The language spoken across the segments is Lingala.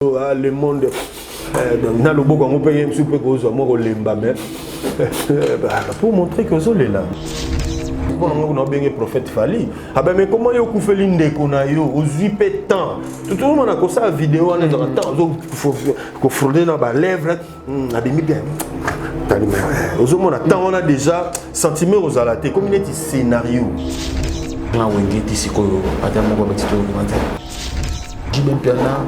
Le monde dans le beau on paye un super gros pour montrer que vous êtes là. On a bien un prophète Fali. Ah ben mais comment yo ku feli ndeko na yo ozuipe temps. Tout le monde a comme ça vidéo en temps faut frauder dans ba lèvres na demi bien. On a déjà sentiment aux alatés comme il est scénario. Là où il est ici ko atamo ko betito ko Jibem Piana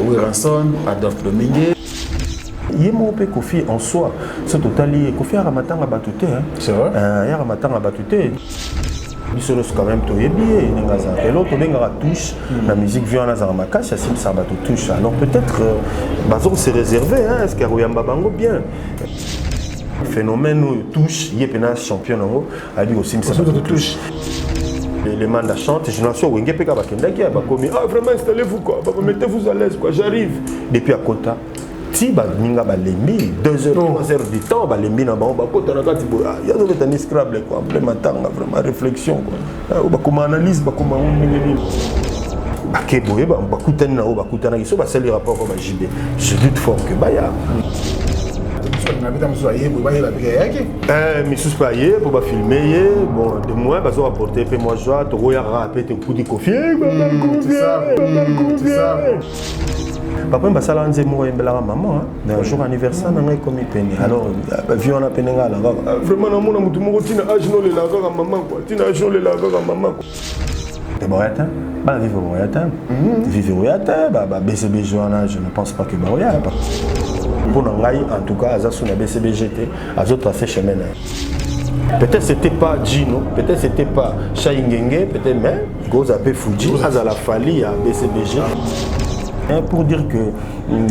Wiranson Adolphe Domingue. Yemo pe Kofi en soi, c'est total Kofi a ramatanga batute hein. C'est vrai. Il a ramatanga batute. Bisolo quand même to yebi nengaza. Et l'autre benga touche la musique violana za makasi sim ça bato touche. Alors peut-être bazo c'est réservé hein, est-ce que Royamba Bango bien. Phénomène touche, yepena champion nango, a dit aussi ça touche. Les mandats chantent, je n'en suis pas Wenge Peka Bakendaki, ah vraiment installez-vous quoi, mettez-vous à l'aise quoi, j'arrive. Depuis à Kota, si Ninga Balembi, 2 heures, 3 heures du temps, Balembi n'a pas Kota, il y a des scrabble quoi, vraiment réflexion quoi, bakuma analyse, bakuma Bakeboye, bakutana, bakutana, ils sont passés les rapports comme JB. Je doute fort que Baya. Mais sous paye pour filmer bon de moi bazo apporter pe moi joie to roya rapete coup de coffee c'est ça papa ba sala nze mo embela maman un jour anniversaire na ngai comme peni alors vieux on a penenga là vraiment na mona mutu moko tina age no le lava ka maman quoi tina age no le lava ka maman quoi et bon attends ba vivre royata ba BCB joana je ne pense pas que ba roya pour Nangaï, en tout cas, à la BCBGT, à d'autres tracés chemin. Peut-être c'était pas Gino, peut-être c'était pas Chaingenge, peut-être mais Goza P Fuji, Azala Fali à BCBG. Pour dire que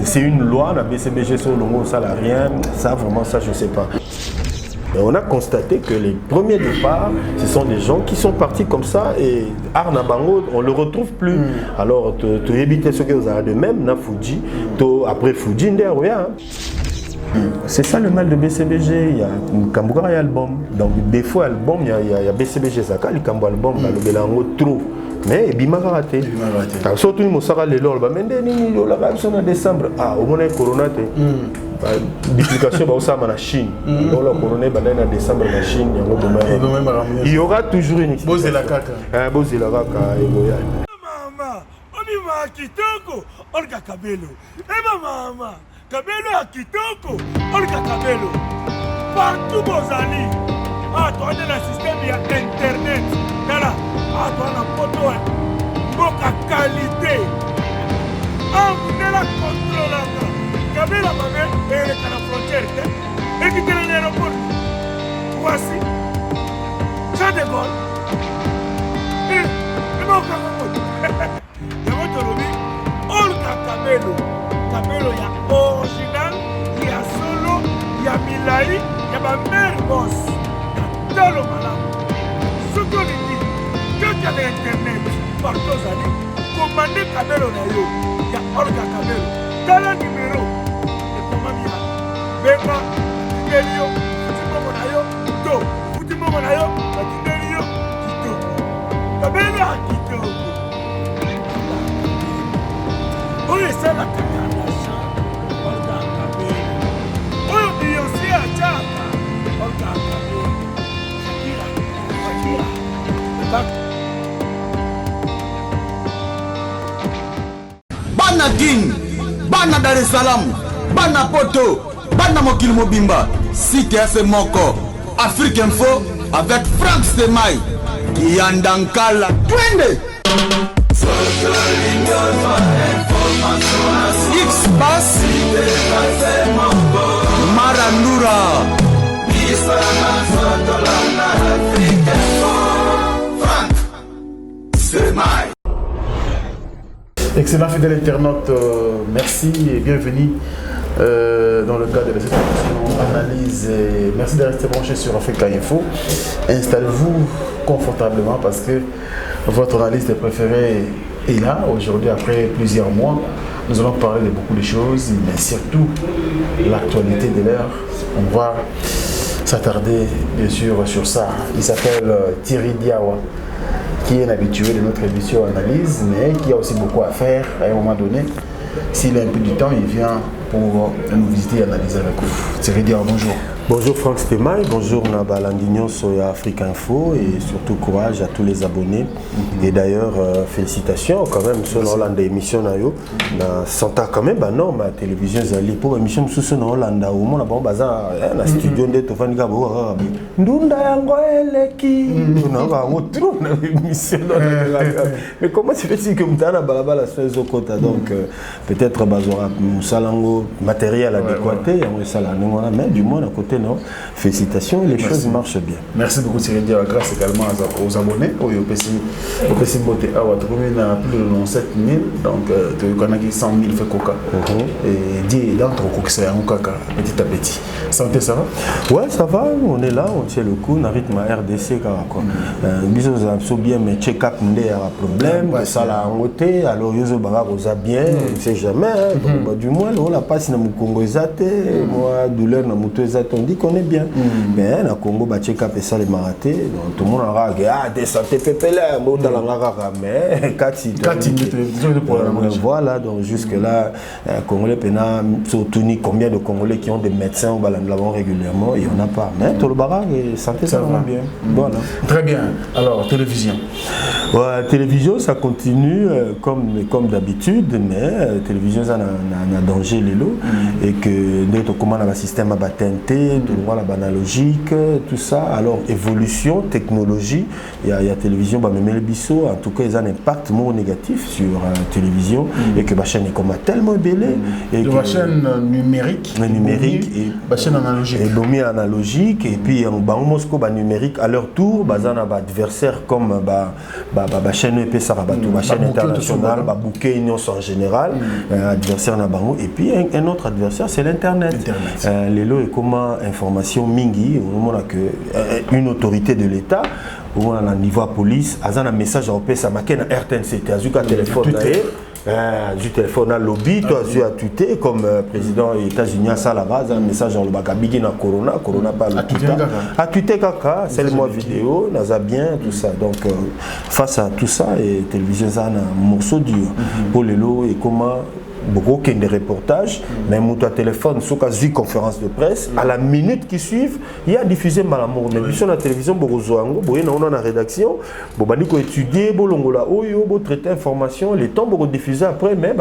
c'est une loi, la BCBG sur le mot salarié, ça vraiment ça je sais pas. Et on a constaté que les premiers départs, ce sont des gens qui sont partis comme ça et Arna Bango, on ne le retrouve plus. Alors, tu évites ce que vous avez de même, na Fuji, après Fuji, c'est ça le mal de BCBG. Il y a un Kamboura album. Donc, des fois, album, il y a BCBG Zaka, il y a un album, le Belango trop. Mais il m'a raté. Surtout, il m'a raté. Mais en décembre, au moment de Corona, duplication en Chine. Dans la Corona, en décembre, en Chine, il y aura toujours une explication. Bozé la caca. Bozé la caca. Maman, on y va à Kitoko, on y va à Kabelo. Et maman, Kabelo à Kitoko, on y va à Kabelo. Partout, Bozali. Ah, toi, on a le système, il y a Internet. Voilà. Ah, toi, on a photo. Boka qualité. Ah, vous avez la contrôle. Kabela mame, et la frontière. Et qui est l'aéroport. Voici. Jean de Gaulle. Et mon camarade. Il y a votre lobby. Olga Kabelo. Kabelo, il y a original, il y a solo, il y a Milaï, il y a ma mère boss. Il y a Talo Malam. Ce qu'on dit, quand il y a l'internet, partout aux années, commandez Kabelo Nayo. Il y a Olga Kabelo. Dans le numéro, et comment dire, Bema, Tidelio, Futimo Nayo, To, Futimo Nayo, Tidelio, Tito. Kabelo a Tito. On est ça la caméra. Bana Guine, Bana Dar es Salaam, Bana Poto, Bana Mokil Mobimba, Site FM Moko, Afrique Info avec Franck Stemay, Yandankala, Twende. X-Bass Marandura Excellent fidèle internaute, merci et bienvenue dans le cadre de cette analyse. Merci de rester branché sur Africa Info. Installez-vous confortablement parce que votre analyste préférée est là aujourd'hui après plusieurs mois. Nous allons parler de beaucoup de choses, mais surtout l'actualité de l'heure. On va s'attarder bien sûr sur ça. Il s'appelle Thierry Diawa, qui est un habitué de notre émission Analyse, mais qui a aussi beaucoup à faire à un moment donné. s'il a un peu du temps, il vient pour nous visiter et analyser avec vous. Thierry Diawa, bonjour. Bonjour Franck Stemay, bonjour Nabalandignon sur Afrique Info et surtout courage à tous les abonnés. Et d'ailleurs, félicitations quand même sur l'Hollande émission na Santa quand même, non, ma télévision Zali pour émission sous son Hollande au monde bon bazar na studio de Tofani Gabo ndunda yango eleki on va retrouver émission mais comment c'est fait que mutana balabala sur kota donc peut-être bazora musalango matériel adéquat on ça là mais du moins à côté non, félicitations, les choses marchent bien. Merci beaucoup Thierry Diawa, grâce également aux abonnés. Au PC Moté Awa, tu as plus de 7 000, donc tu as 100 000 fait coca. Et 10 d'entre eux qui sont coca petit à petit. Santé, ça va? Ouais, ça va, on est là, on tient le coup, on a rythme RDC. Bisous, ça bien, mais check-up, il y a un problème, ça l'a engoté, alors il y a bien, on ne sait jamais. Du moins, on l'a pas si on a Congo Zate, moi, douleur, on a Moutou Zate. On dit qu'on est bien, mais na Congo ba check-up et ça les marathé donc tout le monde a dit ah des santé pépélé mais voilà donc jusque là Congolais pena surtout ni combien de Congolais qui ont des médecins au l'avons régulièrement et on n'a pas mais tout le baraque et santé ça va bien voilà très bien. Alors télévision télévision ça continue comme d'habitude mais télévision ça n'a danger les lots et que dès que comment on a un système à batenter la banalogique, tout ça. Alors, évolution, technologie, il y a télévision, même le biseau, en tout cas, ils ont un impact moins négatif sur la télévision et que la chaîne est comme tellement belle. Et la chaîne numérique et la chaîne analogique. Et analogique, et puis en Moscou, numérique, à leur tour, ils ont un adversaire comme la chaîne EPSA, la chaîne internationale, la bouquet en général, adversaire et puis un autre adversaire, c'est l'Internet. Les lots et comment information mingi on a que une autorité de l'État on a un niveau à police a un message au ça marqué na RTNC tu as vu téléphone du téléphone à lobby toi tu as tweeté comme président des États-Unis ça là-bas un message dans le bagabigi na corona pas le a tweeté kaka c'est le mois vidéo n'a bien tout ça donc face à tout ça et télévision ça un morceau dur pour les lots et comment beaucoup de reportages, mais mon téléphone, sur une conférence de presse, à la minute qui suit, il y a diffusé Malamour. Mais sur la télévision, on a la rédaction, on a étudié, on a traité l'information, les temps on diffusé après, mais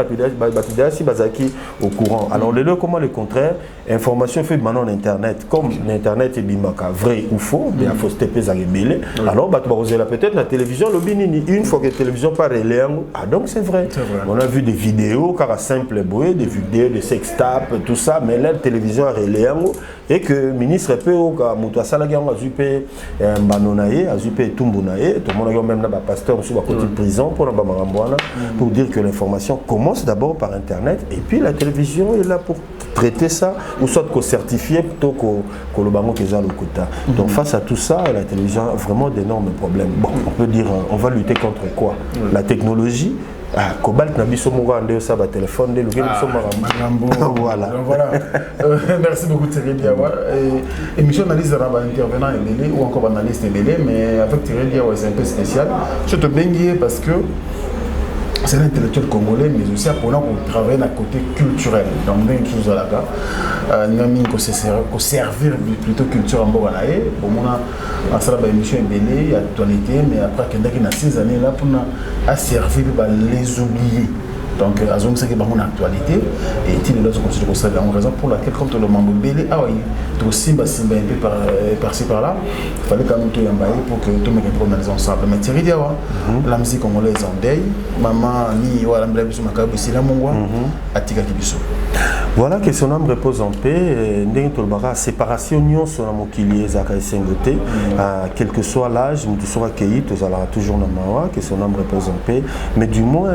au courant. Alors, comment le contraire, information fait maintenant en Internet, comme l'Internet est vrai ou faux, il y a fausseté, alors peut-être la télévision, une fois que la télévision parle, donc c'est vrai. On a vu des vidéos, car simple boé, des vidéos, des sextapes, tout ça, mais la télévision a relayé et que le ministre peut Moutou Salagé a zupé Mbanonaye, a zupé Tumbunaye, tout le monde a même là pasteur sur la côté de prison pour dire que l'information commence d'abord par Internet et puis la télévision est là pour traiter ça ou soit qu'on certifie plutôt que le bango qui est à l'Okuta. Donc face à tout ça, la télévision a vraiment d'énormes problèmes. Bon, on peut dire on va lutter contre quoi? La technologie. Cobalt n'a pas de ça va téléphone de voilà. Merci beaucoup Thierry Diawa. Émission analyse intervenant ou encore analyste mais avec Thierry Diawa c'est un peu spécial. Je te bénis parce que c'est l'intellectuel congolais, mais aussi pour travailler d'un côté culturel. Donc, il y a une chose là-bas. Nous servir plutôt culture en Boganaï. Pour moi, ça a une émission ébélée, actualité, mais après, il y a 6 années là pour servir les oubliés. Donc, à zone c'est que mon actualité et il est là considéré ça en raison pour laquelle quand le membre belé ah oui tout simba un peu par-ci par-là il fallait quand même tout emballer pour que tout le monde analyse ensemble mais Thierry Diawa la musique congolaise en deuil maman ni voilà m'lève sur ma cable ici là mon gars atika kibiso voilà que son âme repose en paix ndenge tolbara séparation nyonso na mokili ezaka esengote quel que soit l'âge nous sera accueilli tous allons toujours na mawa que son âme repose en paix mais du moins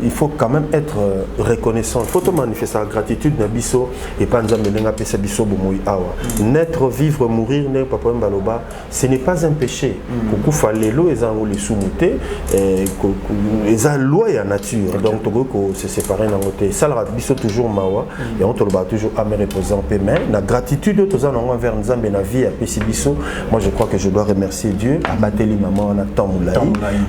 il faut quand même être reconnaissant. Il faut te manifester la gratitude de Bisso et pas de Bisso naître, vivre, mourir, ce n'est pas un péché. Beaucoup fallait l'eau et les sous-moutés et la loi et la nature. Donc, se séparer dans le côté. Ça, la Bisso toujours mawa et on te le bat toujours à me reposer en paix. Mais la gratitude tous envers Nzambe na vie à Pessibiso. Moi je crois que je dois remercier Dieu. Abateli maman on a tant moulai.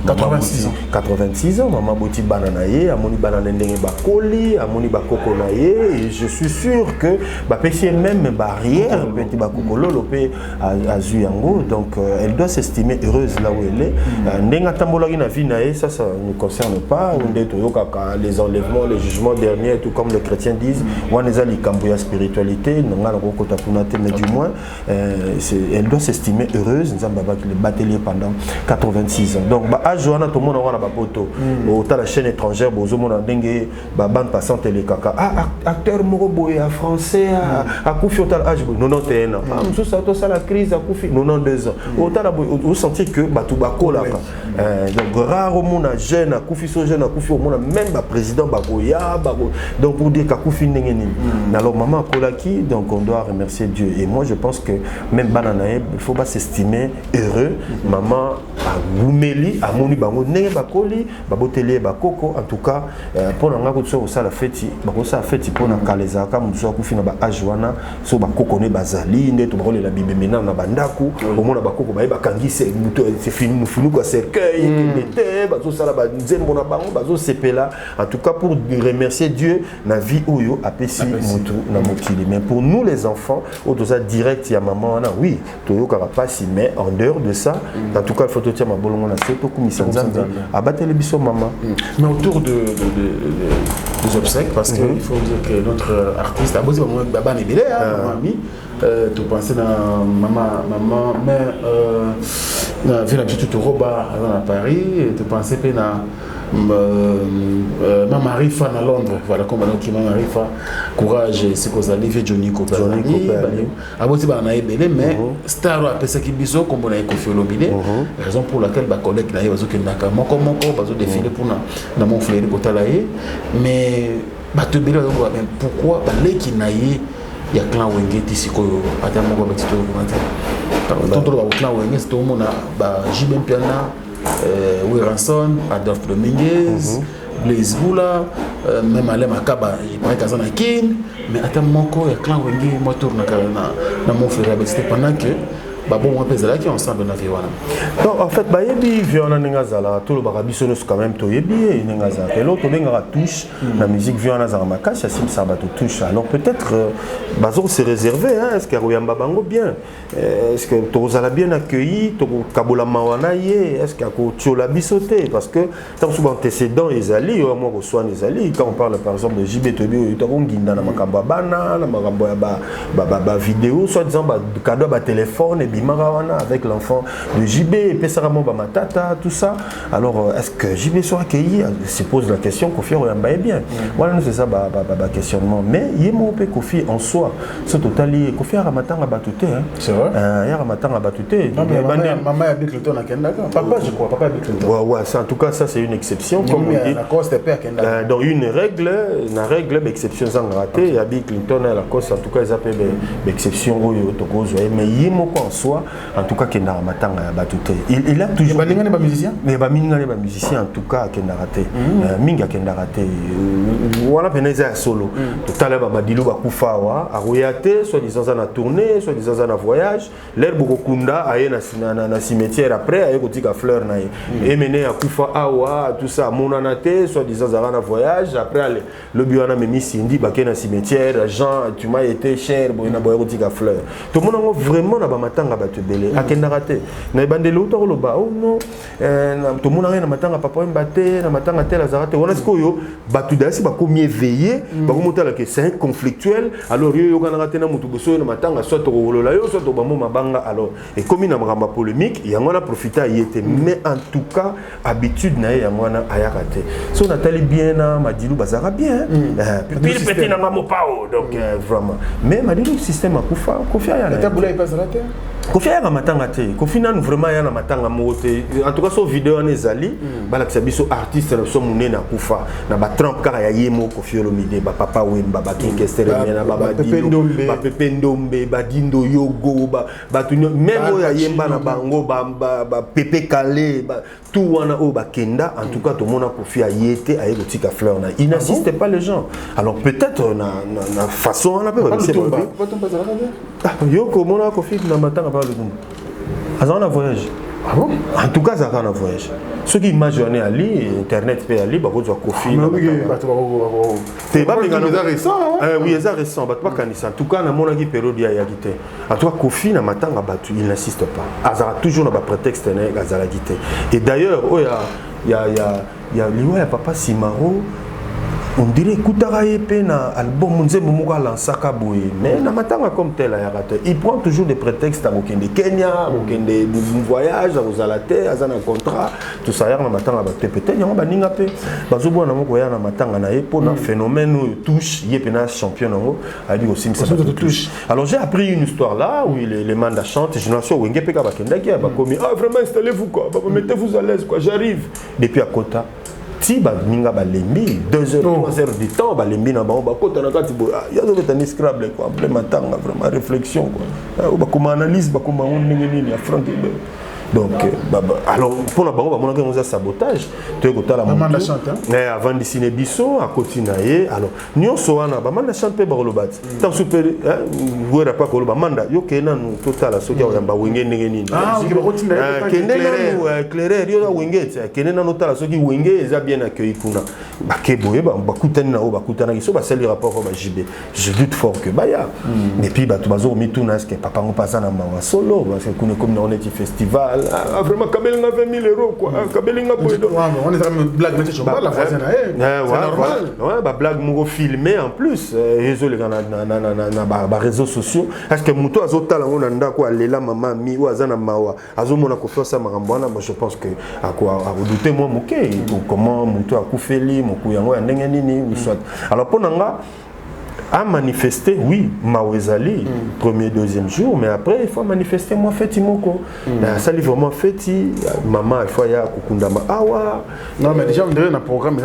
86 ans. 86 ans, maman boti bananaye, amoni bananendenge bakoli, amoni bakoko naye, et je suis sûr que ba pesi même barrière petit bakokolo lopé à Zuyango, donc elle doit s'estimer heureuse là où elle est. Ndenga tambolaki na vie naye, ça ne concerne pas les enlèvements, les jugements derniers, tout comme les chrétiens disent, waneza likambo ya spiritualité, nanga ngoko tapunate, mais du moins elle doit s'estimer heureuse, nzamba ba le batelier pendant 86 ans. Donc ba ajoana to mona wana ba poto, autant la chaîne étrangère bozo mona ndenge ba bande passante les kaka. Ah acteur moko boye à français à Koufi autant âge 91 ans. Ah muso ça to ça la crise à Koufi 92 ans. Autant la vous sentez que batu bakola donc rare au monde jeune à Koufi so jeune à Koufi au monde même ba président bakoya donc pour dire qu'à Koufi ndenge nini. Alors maman kolaki donc on doit remercier Dieu et moi je pense que même bananae il faut pas s'estimer heureux. Maman a goumeli a moni bango ndenge bakoli baboteli bakoko en tout cas pour nga ko so ça la fête bako ça fête pour na kaleza ka muso ku fina ba ajwana so bakoko ne bazali nde to bakole la bibe mena na bandako au mona bakoko ba kangise muto c'est fini mufunu ko cercueil était bazo sala ba nzembo na bango bazo sepela en tout cas pour remercier Dieu na vie oyo apesi mutu na mokili. Mais pour nous les enfants auto ça direct ya maman na oui to yo kara pasi mais en dehors de ça en tout cas il faut te tirer ma bolongo na seto kumisa nzambe abateli biso maman. Mais autour des obsèques, parce qu'il faut dire que notre artiste a besoin de Baba Nebele, mamie, tu pensais dans maman, mais vu la petite Roba à Paris, tu pensais que ma Marifa à Londres, voilà comment on dit ma Marifa, courage, c'est qu'on a fait Johnny Copani, à Bossi Banaïbele, mais Star a pensé qu'il biso comme on a confié l'obile, raison pour laquelle ma collègue n'a pas que Moko Bazo défilé pour mon frère Kotalaye, mais Batubile, pourquoi les qui naïe, il y a clan Wenge Tissiko, à ta mot avec Tito Commentaire. Tant que clan Wenge, c'est au monde, Jibem Piana. Wilson, Adolphe Dominguez, Blaise Boula, même Alain Makaba, il paraît qu'à Zanakin, mais à ta moko, il y a clan Wengi, moi tourne dans mon frère, c'était pendant que bon on pèse là qui ensemble na viwana. Donc en fait ba yebi viwana ngazala tout le barabisono quand même to yebi ngazala et l'autre benga touche la musique viwana za makasha sim ça ba touche alors peut-être bazo se réserver hein est-ce que Royamba bango bien est-ce que tozala bien accueilli to kabola mawana ye est-ce que ko tchola bisoté parce que tant souvent antécédent ezali au moins reçoit ezali quand on parle par exemple de JB Tobi to nginda na makamba bana na makambo ya ba vidéo soit disant ba cadeau ba téléphone et Marawana avec l'enfant de JB et Pessaramon Bamatata, tout ça. Alors, est-ce que JB soit accueilli? Se pose la question, Kofi Royamba est bien. Voilà, c'est ça, questionnement. Mais il y a Kofi en soi. Ce total, Kofi Aramatang a battuté. C'est vrai? Il y a Aramatang a battuté. Maman a Clinton à Kendaka. Papa, je crois, papa a Clinton. Ouais, en tout cas, ça, c'est une exception. Comme on dit. La cause, c'était pas à Kendaka. Dans une règle, exception sans rater, il y a Clinton à la cause, en tout cas, ils appellent l'exception. Mais il y a en soi. En tout cas, Kendara Matanga batute. Il a toujours. Il y a des musiciens. Mais des musiciens en tout cas Kendara te. Minga Kendara te. Voilà peneza solo. Tout à l'heure Badilou bakufa wa aroyate soit disant en tournée, soit disant en voyage. L'herbe Bokunda aye na cimetière après aye kotika fleur na ye. Mené à kufa awa tout ça monanate soit disant en voyage après le biwana memi sindi baké na cimetière Jean tu m'as été cher boyna boya kotika fleur. Tout le monde vraiment na ba matanga batubele akendaraté na bandelo to loba oh non to mona na matanga papa mbate na matanga tel azarate wana sikoyo batu dasi ba komi éveillé ba komotala que c'est conflictuel alors yo kana na mutu boso na matanga soit to rolola yo soit to bamo mabanga alors et comme na magamba polémique yango na profiter yete mais en tout cas habitude na yango na ayakate so natali bien na madilu bazara bien puis petit na ngamo pao donc vraiment mais madilu système akufa kofia ya la tabula est pas raté. Kofi ya matanga te Kofi nanu vraiment ya na matanga mote en tout cas so vidéo en ezali bala kisabiso artiste na so munene akufa na ba Trump kara ya yemo Kofi Olomide ba Papa Wemba ba King Kester na ba Pepe Ndombe ba Dindo Yogo ba tunyo même ya yemba na bango ba Pepe Kale ba tout wana o ba kenda en tout cas tout monde a Kofi a yete a tika fleur na il n'assiste pas les gens alors peut-être na façon on a peut Yoko mona Kofi na matanga ba le monde azana voyage ah bon en tout cas ça va en voyage ceux qui imaginent ali internet peut aller ba ko Kofi c'est pas récent oui c'est récent ba pas kanisa en tout cas na mona ki période ya gité en tout cas Kofi na matanga batu il n'insiste pas azara toujours na ba prétexte na azara gité et d'ailleurs oh il y a liwa ya papa Simaro on dirait que na album Nzembo moko lancaka boye mais na matanga comme tel il prend toujours des prétextes à de Kenya de voyage à Ozalate azana contrat tout ça na matanga ba peut-être yango baninga pe bazobo na moko ya na matanga na epo na phénomène touche yepena champion nango ali aussi ça touche alors j'ai appris une histoire là où les mandas chantent je n'en sais wenge pe ka bakendaki ba komi vraiment installez-vous quoi mettez-vous à l'aise quoi j'arrive depuis à Kota si ba minga ba lembi 2 heures 3 heures du temps ba lembi na ba kota na kati bo ya zo betani scrabble quoi après matanga vraiment réflexion quoi ba kuma analyse ba kuma on nini ya Franck donc alors pour la bango ba mona que sabotage to ko tala manda chante mais avant de signer biso à continuer alors nyonso wana ba manda chante pe ba lo bati tant super wera pa ko ba manda yo ke na no total so ya ba wenge nini ki ba continue kende na éclairer yo wenge kende na no tala so ki wenge eza bien accueilli kuna ba ke boye ba kutani na o ba kutana ki so ba sali rapport ba JB je doute fort que ba ya et puis ba to bazo mi tuna ce que papa ngo pasa na mawa solo parce que kuna comme on est festival vraiment Kabelinga 20 000 euros quoi Kabelinga pour on est vraiment blague mais c'est la voisine c'est normal ouais ba blague mo filmé en plus réseau les na réseaux sociaux est-ce que muto azotala ngona ndako alela mama mi ou azana mawa azomona ko faire ça marambwana moi je pense que à quoi à redouter moi moké comment muto akufeli moku yango ya ndenge nini soit alors ponanga à manifester, oui, Mawezali, premier, deuxième jour, mais après, il faut manifester, moi, fêti moko. Ça, il vraiment fêti, maman, il faut y aller à Kukundama Awa. Non, mais déjà, on dirait un programme,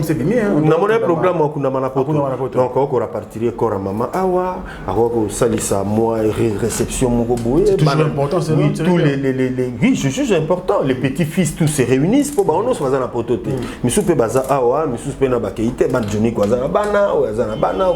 c'est fini. On a un programme à Kukundama Poto. Donc, on va partir à maman Awa, on va salissa, moi, réception, moko boué. C'est toujours important, c'est oui, tous oui, je juge important. Les petits-fils, tous se réunissent pour on se faire poto. Mais sous pe baza Awa, mais sous pe na bakeite, ban Johnny Kwazana Bana, ou Azana Bana,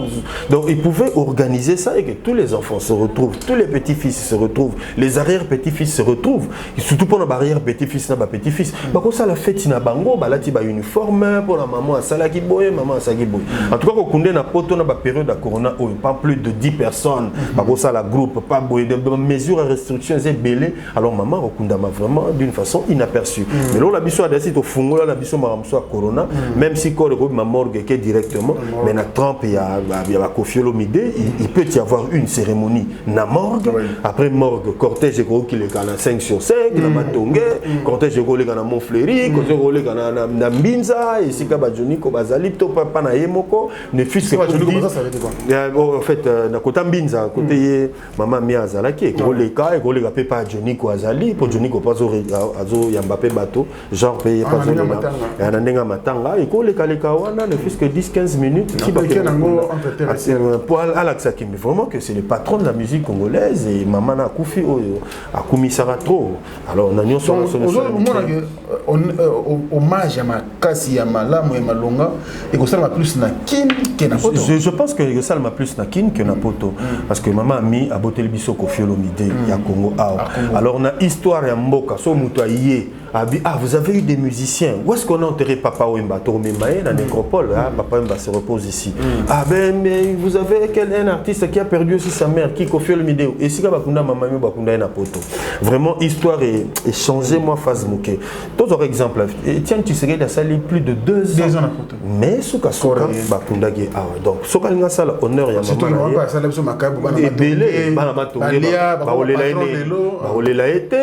donc ils pouvaient organiser ça et que tous les enfants se retrouvent, tous les petits-fils se retrouvent, les arrière-petits-fils se retrouvent, et surtout pour nos arrière-petits-fils, na petits-fils. Bah comme ça la fête na bango, bah là tu as uniforme pour la maman à salaki boy, maman à sagi boy. En tout cas quand on est na poto na ba période de corona, pas plus de 10 personnes. Bah comme ça la groupe pas boy de mesures et restrictions c'est belé. Alors maman okundama vraiment d'une façon inaperçue. Mais là la biso a décidé au fungola la biso maramso à corona, même si corps ma morgue qui directement, mais na Trump il y a Kofi Olomide, il peut y avoir une cérémonie na morgue, après morgue, cortège qui est à 5 sur 5, na Matongue, cortège qui est à Montfléry, cortège qui est à Mbinza, et si Kabadjoni, Kobazali, Topa na Yemoko, ne fût-ce que en fait, na Kota Mbinza, côté Maman Mia Zalaki, Koleka, et Koleka Pepa Johnny Kwazali, pour Johnny Kopazo Yambape Bato, genre payé pas Nandenga Matanga, et Koleka Lekawana, ne fût-ce que 10-15 minutes, pour Alex Hakim, vraiment que c'est le patron de la musique congolaise et Maman Akoufi a commis ça trop. Alors on a mis sur hommage à ma kasi à malamu et malonga et que ça m'a plus na kin que na poto. Je pense que ça m'a plus na kin que na poto parce que maman a mis à botel biso Kofi Olomide ya Congo. Alors on a histoire ya mboka so muto ayé. Ah, vous avez eu des musiciens. Où est-ce qu'on a enterré Papa Wemba? Tormemaye, la nécropole. Papa Wemba se repose ici. Ah ben, mais vous avez un artiste qui a perdu aussi sa mère, qui Kofi Olomide. Et si Bakunda Maman Bakunda na poto. Vraiment, histoire est changée, moi, phase mouké. D'autres exemples. Tiens, tu sais qu'il a sali plus de 2 ans. Mais Souka Soka Bakunda qui donc, Soka Linga Sala, honneur, il y a maman. Et Belé, Banamatonge, Baolela été, Baolela été,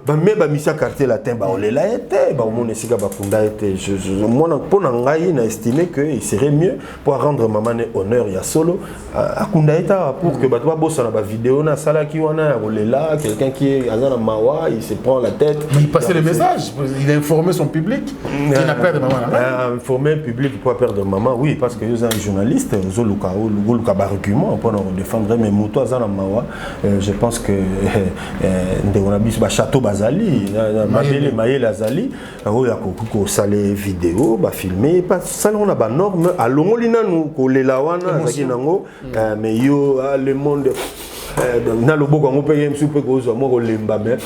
Bamé Bamisa quartier latin baolela était baomona esika bakunda était mona mpona ngai na estimé que il serait mieux pour rendre maman honneur ya solo akunda eta pour que bato babosana ba vidéo na salaki wana ya kolela quelqu'un qui est azana mawa il se prend la tête mais il passait le message il a informé son public qu'il n'a pas de maman informer le public pour perdre maman oui parce que vous êtes un journaliste vous luka ba argument pour défendre mais muto azana mawa je pense que on a bis ba château bazali mabele mayele azali oya ko sale vidéo ba filmer pas ça on a ba norme alongoli nanu ko lela wana azaki nango mais yo le monde na loboko ngo paye msupe ko zo mo ko lemba mais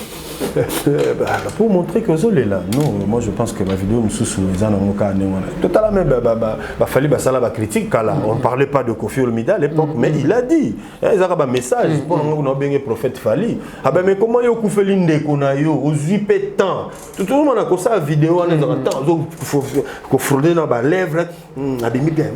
pour montrer que zo lela non moi je pense que la vidéo msusu ezana ngo ka nengo totalement ba fali ba sala ba critique kala on parlait pas de Kofi Olomide à l'époque mais il a dit ils a ba message pour ngo na benga prophète Fali ah ben mais comment yo kufeli ndeko na yo ozui pétant tout le monde a ko sa vidéo en temps ko frauder dans ba lèvres abimi bien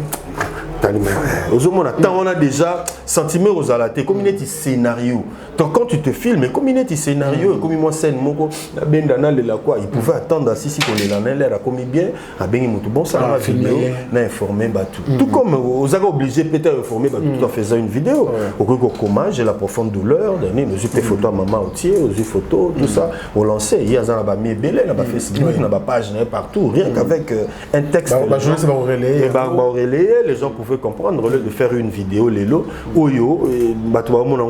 on a déjà sentiment aux alatés comme il est scénario donc quand tu te filmes comme il est scénario comme moi scène moko bendana le la quoi il pouvait attendre à si qu'on est là l'air a commis bien à bengi mutu bon ça va filmer na informer tout comme aux aga obligé peut-être informer tout en faisant une vidéo au hommage la profonde douleur donner nos photos à maman entier aux photos tout ça au lancer il y a ça là mi belé là ba Facebook na ba page partout rien qu'avec un texte les gens pouvaient comprendre de faire une vidéo lelo oyo batwa mona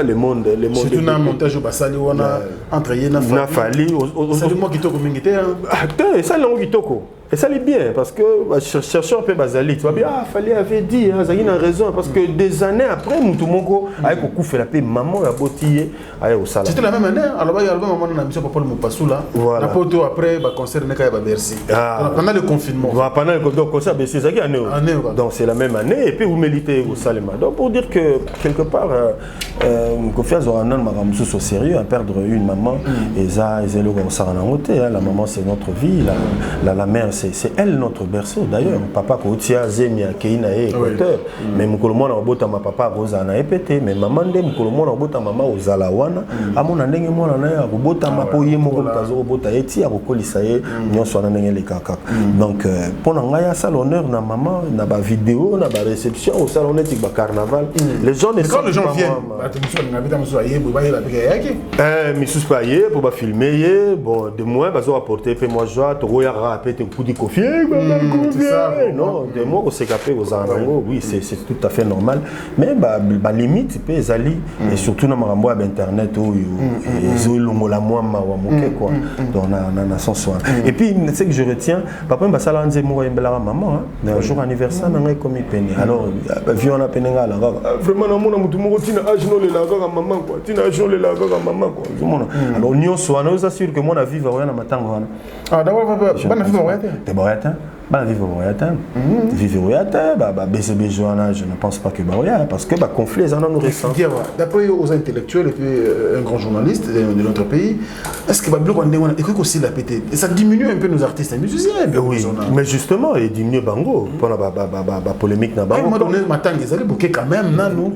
le monde c'est un montage au basali wana entre yena Fali c'est moi qui toko mingité ça lango kitoko et ça l'est bien parce que chercheur peu bazali tu vois bien Fali avait dit Zagin a raison parce que des années après mutumoko avec beaucoup fait la paix maman a botillé au sala c'était la même année alors il y a maman na mission papa le Mopasula la poto après ba concert ne ka ba Bercy pendant le confinement pendant le concert Bercy Zagin année donc c'est la même année et puis vous méritez au Salema donc pour dire que quelque part Kofi Azoranan maramsu au sérieux à perdre une maman et ça ils le concernant côté la maman c'est notre vie la mère c'est elle notre berceau d'ailleurs papa Kotia Zemia Keina et Équateur mais mukolomo na bota ma papa Rosa na epété mais maman de mukolomo na bota maman Ozala wana amona ndenge mwana na ya bota ma poye moko kazo bota eti ya kokolisa ye nyonso na ndenge le kaka donc pour ngaya ça l'honneur na maman na ba vidéo na ba réception au salon éthique ba carnaval les gens ne quand les gens viennent misus pa ye pour ba filmer bon de moins bazo apporter pe moi joie to ya rapete coup de Kofi non de moi au CKP aux anango oui c'est tout à fait normal mais ba limite pe ezali et surtout na marambo à internet oyo ezolongo la moi ma wa moke quoi donc na sens soin et puis c'est que je retiens papa basala nze mo yembela maman un jour anniversaire na ngai comme peni alors vion na penenga la vraiment na mona mutu moko tina age no le la maman quoi tina age no le la maman quoi alors nyonso wana vous assure que moi na vivre rien na matango wana d'abord bana vivre rien t'es boyata bah vivre boyata vivre boyata bah BCB Joana je ne pense pas que boyata parce que bah conflit les nous récents d'après aux intellectuels et puis un grand journaliste de notre pays est-ce que bah bloc on est écoute aussi la pété et ça diminue un peu nos artistes et musiciens oui mais justement il diminue bango pour la polémique na bango moi donner matin les allez bouquet quand même na nous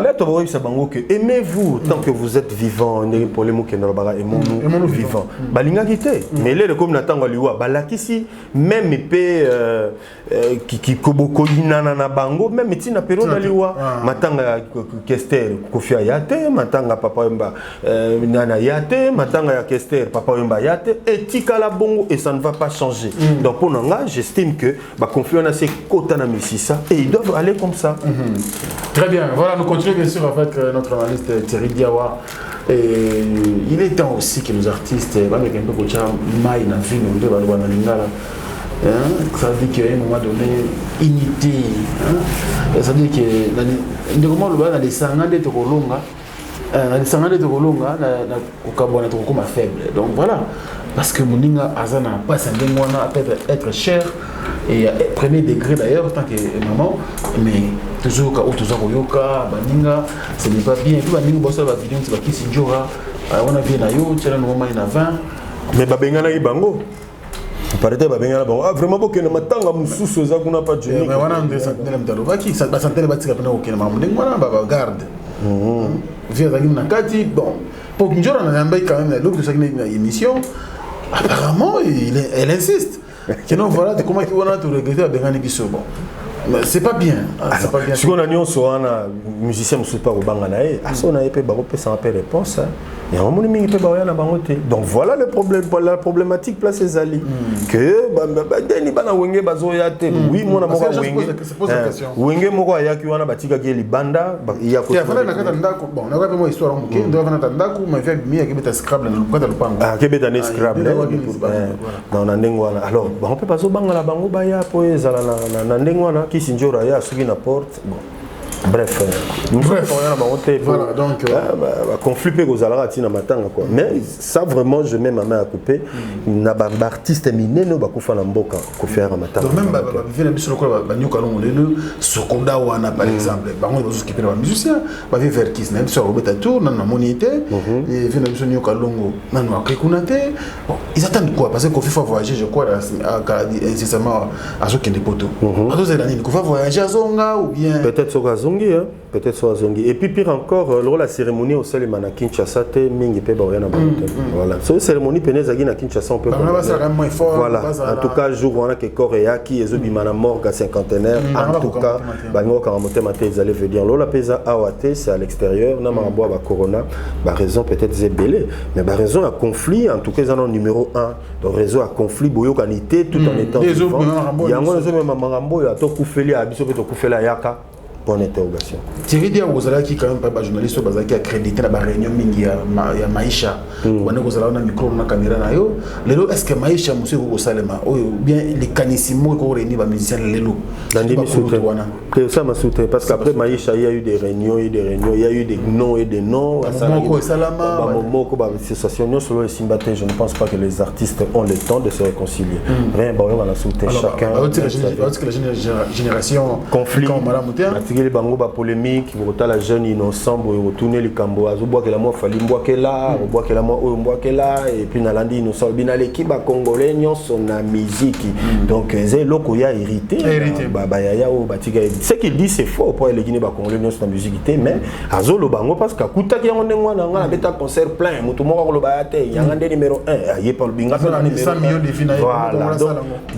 là tu vois ça bango que aimez-vous tant que vous êtes vivant une polémique na bara aimons-nous vivant balinga kité mais les comme natango liwa balakisi même épée qui koboko inana na bango même tina pero na liwa matanga Kester Kofi Ayate matanga papa Yemba nana Yate matanga ya Kester papa Yemba Yate et tikala bongo et ça ne va pas changer donc pour nanga j'estime que ba conflit on a ces quotas na misisa et ils doivent aller comme ça très bien voilà nous continuons bien sûr avec notre analyste Thierry Diawa. Et il est temps aussi que nos artistes, ça veut dire qu'à un moment donné, unité. Ça veut dire que dans les sangs de Tokolonga, faible. Donc voilà, parce que Moninga Azana pas peut être cher et premier degré d'ailleurs en tant que maman, mais toujours au yoka, baninga, ce n'est pas bien. Et puis baninga bossa va vidéo, c'est pas qui si jora, on a bien na yo, tiens nous moment il a 20. Mais babenga na ibango. Parete babenga na bango. Ah vraiment beaucoup na matanga mususu za kuna pas mais wana ndesa ndela mtalo baki ça ba santé ba tika pena okena mamu ndengwana ba garde. via Nakati, bon, pour que nous quand même l'autre de émission, apparemment, elle insiste. Sinon, voilà, comment on a tout regretté à Bengani Bisso. Bon. C'est pas bien. C'est pas bien. Si on a un musicien qui pas au Banganae, on a épée baropé sans réponse. Il y a un moment où peut baroyer na bangote. Donc voilà le problème, la problématique place les alliés. Que Deni bana wenge bazoyate. Oui, mon amour wenge. Se pose la question. Wenge moko ayaki wana batika ki libanda, il y a quoi. Il y a vraiment nakata ndako. Bon, on a vraiment histoire en bouquet. On doit avoir ndako, mais fait mieux que beta scrabble na lukata lupango. Ah, que beta ne scrabble. Dans na ndengwana. Alors, on peut pas zo bangala bango baya po ezala na ndengwana ki sinjora ya suki na porte. Bon. Bref, voilà, donc conflit quoi. Mais ça vraiment je mets ma main à couper. Na ba artiste miné no ba kufa na mboka ko faire matanga. Donc même ba vient biso ko ba nyuka longo lelo sokoda wana par exemple. Ba ngo bazo skipper ba musicien, ba vi vers kiss na biso robeta tour na monité et vient biso nyuka longo na no akekunate. Bon, ils attendent quoi parce que Kofi fa voyager je crois incessamment à ce qui est poteau. Azo zelani ko fa voyager azonga ou bien peut-être so peut-être soit zongi. Et puis pire encore, lors la cérémonie au Salé à Kinshasa, mingi pe ba na voilà. So cérémonie penezagi na Kinshasa on peut voilà. En tout cas jour on a que Korea qui est bimana morgue à cinquantenaire. En tout cas, bango quand monter maté ils allaient venir. Lors la pesa awate c'est à l'extérieur, na marabo ba corona, ba raison peut-être zébélé, mais ba raison à conflit en tout cas ils en ont numéro 1. Donc réseau à conflit boyo kanité tout en étant vivant. Yango les même marambo ya to kufeli a biso to kufela yaka. Bonne interrogation. Thierry Dia Ozala qui quand même pas journaliste qui a accrédité la réunion mingi ya Maïcha. On a Ozala na micro na caméra na yo. Lelo est-ce que Maïcha monsieur ko salema ou bien les canissimo ko réunir ba musiciens lelo. Dans des que ça m'a soutenu parce qu'après Maïcha il y a eu des réunions, il y a eu des noms et des noms. Moko Salama. Moko ba association sur le Simbaté, je ne pense pas que les artistes ont le temps de se réconcilier. Rien bon on a soutenu chacun. Que la génération conflit comme madame Moutia les bango ba polémique pour la jeune innocent pour retourner les cambo azo bois que la moi fali bois que là bois que la moi bois que là et puis na landi innocent bina l'équipe ba congolais nyonso na musique donc c'est loko ya hérité ba ya o batika ce qu'il dit c'est faux pour les Guinéens ba congolais nyonso na musique mais azo lo bango parce que kuta ki on ngwana nga beta concert plein mutu moko lo ba te yanga ndé numéro 1 ayé par le binga 100 millions de finales voilà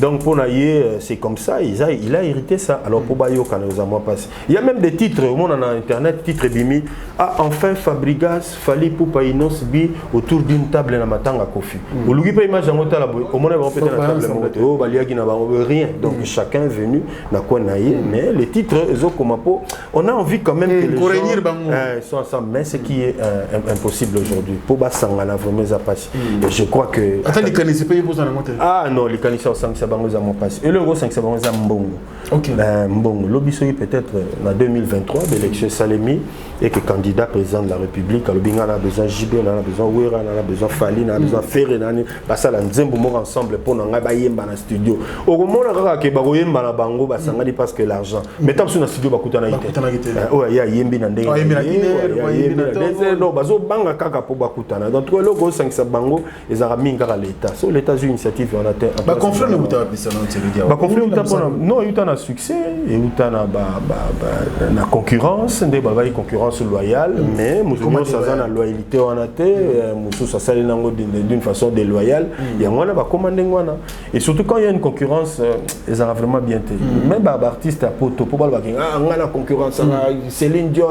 donc pour naïe c'est comme ça il a hérité ça alors pour ba yo quand nous avons passé. Il y a même des titres, au monde en internet, titres bimi. Ah, enfin Fabrigas, Fali Poupa Inos Bi autour d'une table na matanga Kofi. Au lieu pas image en hôtel, au monde on peut être la table. Oh, Baliagi n'a rien. Donc chacun est venu na quoi naïe. Mais les titres, on a envie quand même que les gens soient ensemble. Mais ce qui est impossible aujourd'hui. Pour Bassangana vraiment ça passe. Et je crois que. Attends, les canisses pas pour ça na monter. Ah non, les canisses sont 5 sabango za mon passe. Et le gros 5 sabango za mbongo. OK. Mbongo, l'obisoyi peut-être en 2023, l'élection Salemi et que candidat président de la République, on a besoin de JB, on a besoin de Ouera, on a besoin de Fali, on a besoin de Ferré, on a besoin de ensemble pour nous aller dans le studio. Au moment où on a besoin de bango, parce que l'argent. Mais tant que dans le studio, il y a Yembi dans des non, bazo banga kaka pour bakutana. Donc le logo 500 bango, ils ont mis à l'État. Sur l'État une initiative on a été. Bah conflit le bouta pisa non Thierry. Bah conflit non, il y a un succès et il y a la concurrence, des bagailles concurrence loyale, mais nous sommes la loyauté on a été, nous sommes d'une façon déloyale. Il y a un commandé et surtout quand il y a une concurrence, ils ont vraiment bien été. Même artiste à poto pour pas on a la concurrence, Céline Dion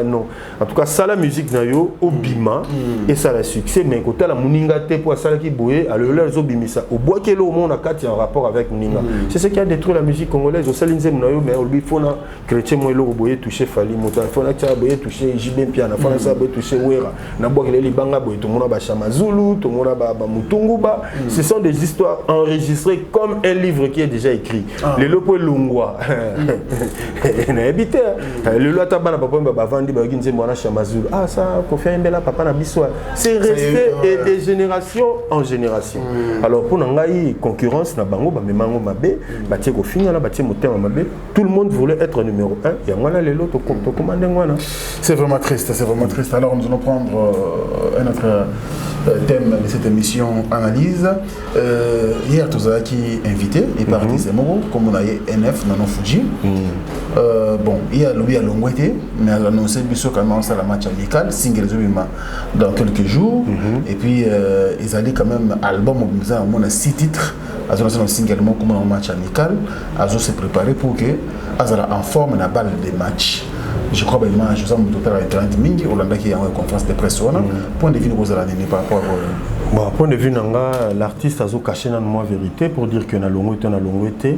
non. En tout cas ça la musique na yo obima et ça le succès mais côté la muninga te pour ça qui boye à le leur obimisa au bois que l'eau monde a quatre en rapport avec muninga. C'est ce qui a détruit la musique congolaise au Salinze munayo mais il faut na chrétien moi l'eau boye toucher Fali Mota faut na tia boye toucher JB Piana faut na ça boye toucher Wera na bois que les banga boye tout monde ba Chama Zulu tout monde ba Mutunguba. Ce sont des histoires enregistrées comme un livre qui est déjà écrit. Les lopo lungwa na habité le loi tabana papa ba vandi ba ginze mwana Chama Zulu. Ah ça confia mbela papa na biswa. C'est resté et de génération en génération. Alors pour ngai concurrence na bango ba memango mabe ba tie ko finga na ba tie motema mabe tout le monde voulait être numéro 1 et ngwana lelo to commander ngwana. C'est vraiment triste, c'est vraiment triste. Alors nous allons prendre un autre thème de cette émission analyse. Hier Tozaki invité et parti c'est Moro comme on a NF Nano Fuji. Bon, il y a Louis à Longouete, mais elle a annoncé quand même ça la match amical, single dans quelques jours. Et puis ils allaient quand même album on a 6 titres. Ils ont single comme un match amical. Ils ont se préparé pour que ils en forme la balle des matchs. Je crois que je suis en total à 30 minutes. Hollanda qui a une conférence de presse. Point de vue vous allez par rapport bon, point de vue l'artiste a caché dans moi vérité pour dire que na longuité.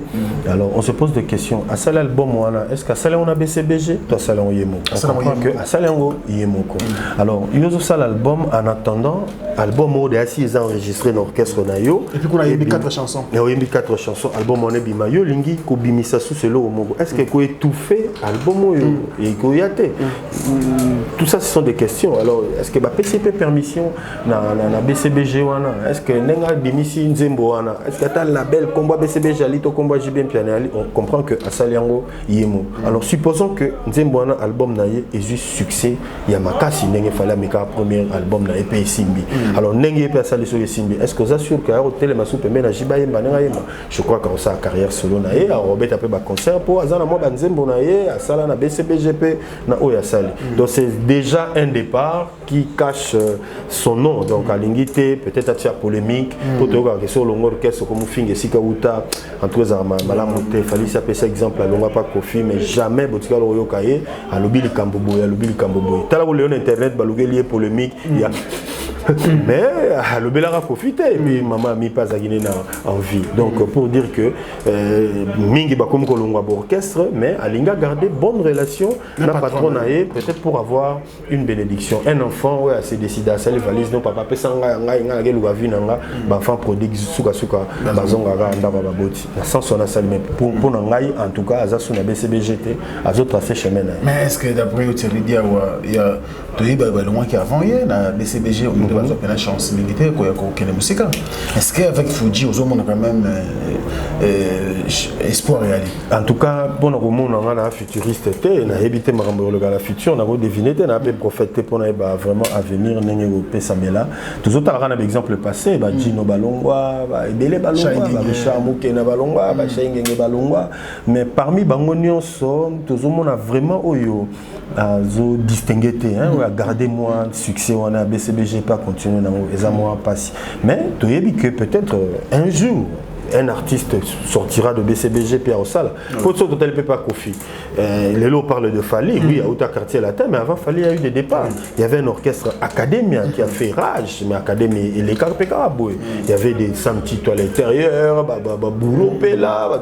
Alors on se pose des questions. À ça l'album est-ce qu'à ça on a BCBG, toi ça on yemo. On comprend que à ça on yemo. Alors il y a ça l'album en attendant album où ils ont enregistré l'orchestre nayo. Et puis qu'on a eu 4 chansons. Il y a eu 4 chansons. Album on est bimayo lingi ko bimisa sous ce lot. Est-ce que ko étouffé album et ko yate. Tout ça ce sont des questions. Alors est-ce que ba PCP permission na BCBG est-ce que Nenga Bimisi Nzembo est-ce que tu as un label combat BCBG Alito combat JBM Pianali? On comprend que Asaliango Yemo. Alors supposons que Nzembo a album naie et juste succès, il y a Makasi Nenge fallait mettre un premier album na EP Simbi. Alors Nenge EP Asali sur Simbi. Est-ce que vous assure que Hotel Masoupe mena JBM Banenga? Je crois qu'on sa carrière solo naie, Robert a fait un concert pour Azana moi Nzembo naie, Asala na BCBGP na Oyasali. Donc c'est déjà un départ qui cache son nom. Donc à l'ingité peut-être à faire polémique pour te regarder sur l'orchestre comme Finge Sikauta entre les armes malamoté fallait s'appeler ça exemple à l'onga pas Kofi mais jamais botika lo kaye à lobby le Kamboboy tala ko leon internet baluge lié polémique il y a mais le Belara profité et puis maman mi pas en vie donc pour dire que mingi ba comme kolongwa orchestre mais alinga garder bonne relation na patron naé peut-être pour avoir une bénédiction un enfant ouais s'est décidé à ça les valises non papa pesanga ngai ngala lu vu nanga ba enfant prodigue suka bazonga ga ndaba baboti na sans son asali mais pour ngai en tout cas azasu na BCBGT azo tracer chemin na mais est-ce que d'après tu dire il y a toyiba ba le mois qui avant hier na BCBG la chance militaire quoi que la musique est-ce qu'avec Fuji aux hommes on a quand même espoir réel en tout cas bon on a un futuriste était na éviter marambo le la futur on a deviné na peu prophété pour vraiment avenir nengo pesamela tous autres on a exemple passé ba Gino Balongwa ba Ebele Balongwa ba Richard Mukena Balongwa ba Shengenge Balongwa mais parmi bango nyonso tous on a vraiment oyo zo distingué a gardé moi succès on a BCBG pas continuer dans les amours passés mais tu as dit que peut-être un jour un artiste sortira de BCBG Pierre Ossala. Pour ça, total peut pas Kofi. Lélo parle de Fali, oui, à Outa quartier latin, mais avant Fali, il y a eu des départs. Il y avait un orchestre académien qui a fait rage, mais académie et les Carpécaraboué. Il y avait des samtis à l'intérieur, boulot pela,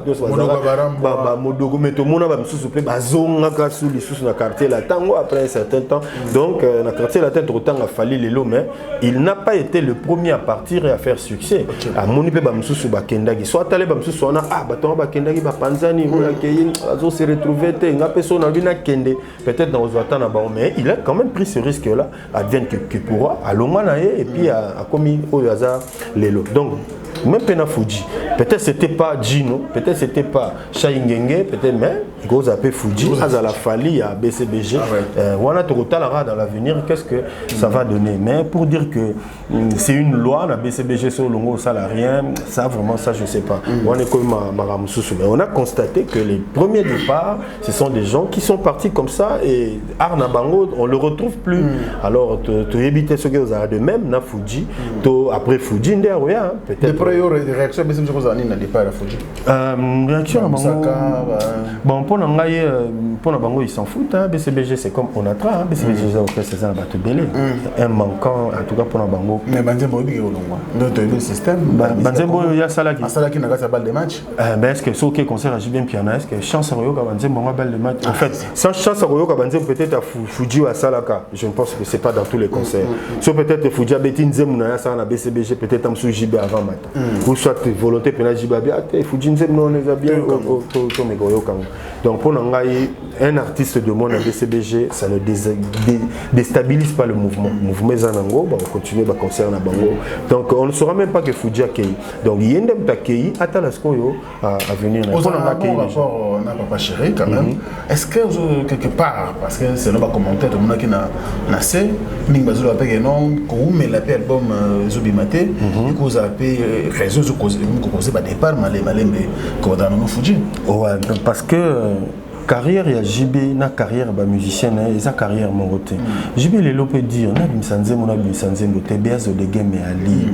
modogo meto mona ba msusu pe bazonga ka sous les sous na quartier latin après un certain temps. Donc na quartier latin autant a Fali Lélo mais il n'a pas été le premier à partir et à faire succès. À moni pe ba msusu ba kenda soit allé bam sous on a baton ba kendaki ba panzani ou la keyin azo se retrouver te nga personne na bina kende peut-être dans Ozwata na ba mais il a quand même pris ce risque là advienne que pourra à Lomana et puis à commis au hasard Lelo donc même Pena Fuji peut-être c'était pas Gino peut-être c'était pas Shaingenge peut-être mais gros appel Fuji Azala Fali à BCBG voilà tout dans l'avenir qu'est-ce que ça va donner mais pour dire que c'est une loi la BCBG sur longo salarié ça vraiment ça je sais pas on est comme mais on a constaté que les premiers départs ce sont des gens qui sont partis comme ça et Arna Bango on le retrouve plus alors tu éviter ce que vous avez de même na Fuji après Fuji derrière peut-être des réactions mais c'est chose à n'a pas la Fuji réaction bon pour Bango ils s'en foutent hein. BCBG c'est comme Onatra hein. BCBG c'est ça bateau belé un manquant en tout cas pour Bango mais Banzembo il y a le système Banzembo il y a Salaki n'a pas sa balle de match mais est-ce que ce qui concerne à JBM Piana est-ce que chance à Royoka Banzembo a balle de match en fait sans chance à Royoka Banzembo peut-être à Fuji ou à Salaka je pense que c'est pas dans tous les concerts soit peut-être Fuji à Betty Nzembo na ça na BCBG peut-être am sous JB avant matin ou soit volonté pena JB à Fuji Nzembo on les a bien au Megoyoka donc pour un artiste de monde à BCBG ça ne déstabilise pas le mouvement Zanango va continuer à concert na bango donc on ne saura même pas que Fuji accueille donc il y a un accueilli à la scoyo à venir on n'a pas chéri quand même est-ce que quelque part parce que c'est là bas commenter tout le monde qui n'a nassé ning bazolo avec non comme la paix album Zubimate du coup ça paix réseau zu cause pas départ malé mais comme dans nos Fuji ouais parce que carrière il y a JB na carrière ba musicien na eza carrière mon côté JB les peut dire na bimsanze mon bimsanze bote biazo de game ali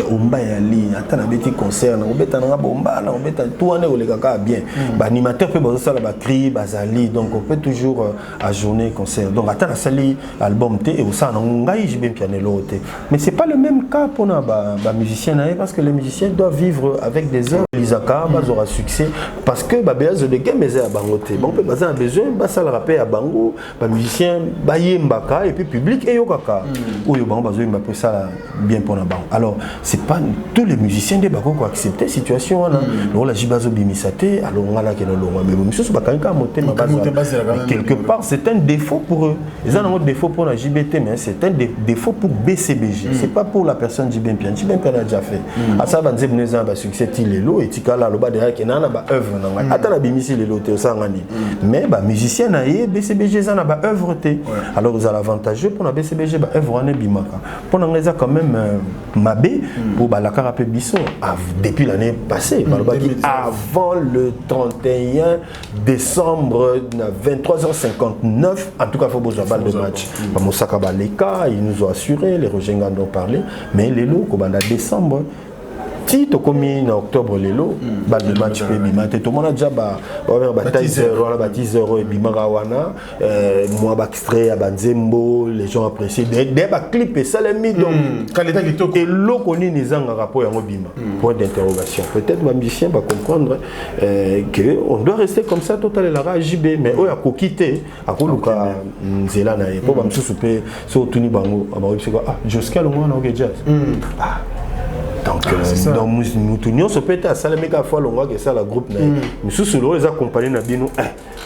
omba ali ata na beti concert na obeta na bomba na obeta tout ane olekaka bien ba animateur peut bazo sala ba cri bazali donc on peut toujours ajourner concert donc ata na sali album té et au ça na ngai JB pianelo té mais c'est pas le même cas pour na ba musicien na parce que les musiciens doivent vivre avec des heures Isaka bazora succès parce que ba biazo de game eza bangoté bon peut baza besoin ba sala rappel à bango ba musicien ba yembaka et puis public et yokaka oyo bango bazo yemba pour ça bien pour na bango alors c'est pas tous les musiciens de bako ko accepter situation là la jibazo bimisate alors on a là que non mais monsieur ba kanka monter ma base quelque part c'est un défaut pour eux ils ont un défaut pour la JBT mais c'est un défaut pour BCBG c'est pas pour la personne JB Pian a déjà fait à ça va dire neza ba succès tilelo et tikala lo ba derrière que na ba œuvre na ata la bimisi lelo te sangani mais ba musicien na BCBG ça na ba œuvre te alors vous avez l'avantage pour la BCBG ba œuvre na bimaka pour na ngeza quand même mabé pour ba la carapé biso depuis l'année passée avant le 31 décembre 23h59 en tout cas faut besoin balle de match ba Mosaka Baleka ils nous ont assuré les Rogenga ont parlé mais les lots comme en décembre si tu commis en octobre les lots balle de match peut bimate tout le monde a déjà ba teaser wala ba teaser et bimaka wana moi ba extrait à Banzembo les gens apprécient des ba clip et ça les mis donc et l'eau connaît les ans rapport à bima point d'interrogation peut-être ma musicien va comprendre que on doit rester comme ça total la JB mais on a quitter à koluka nzela na et pour ba msusu pe so tuni bango ba jusqu'à le moment on jazz donc nous tournions ce peut-être à ça les méga fois longue que ça la groupe mais sous ce lot les accompagner na bino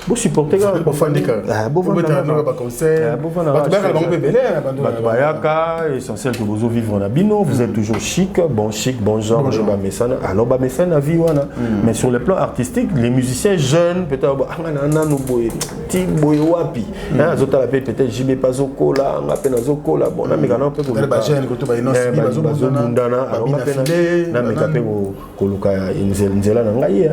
vous supportez gars pour fan des cas bon ba concert bayaka essentiel que vous vivre na bino vous êtes toujours chic bon genre ba mesana alors ba mesana vie wana mais sur le plan artistique les musiciens jeunes peut-être na no boy ti boy wapi azota la peut-être JB pazokola ngapena zokola bon na mekana peut ko ba jeune ko to ba inosi bazobundana na mekape koluka nzela na ngai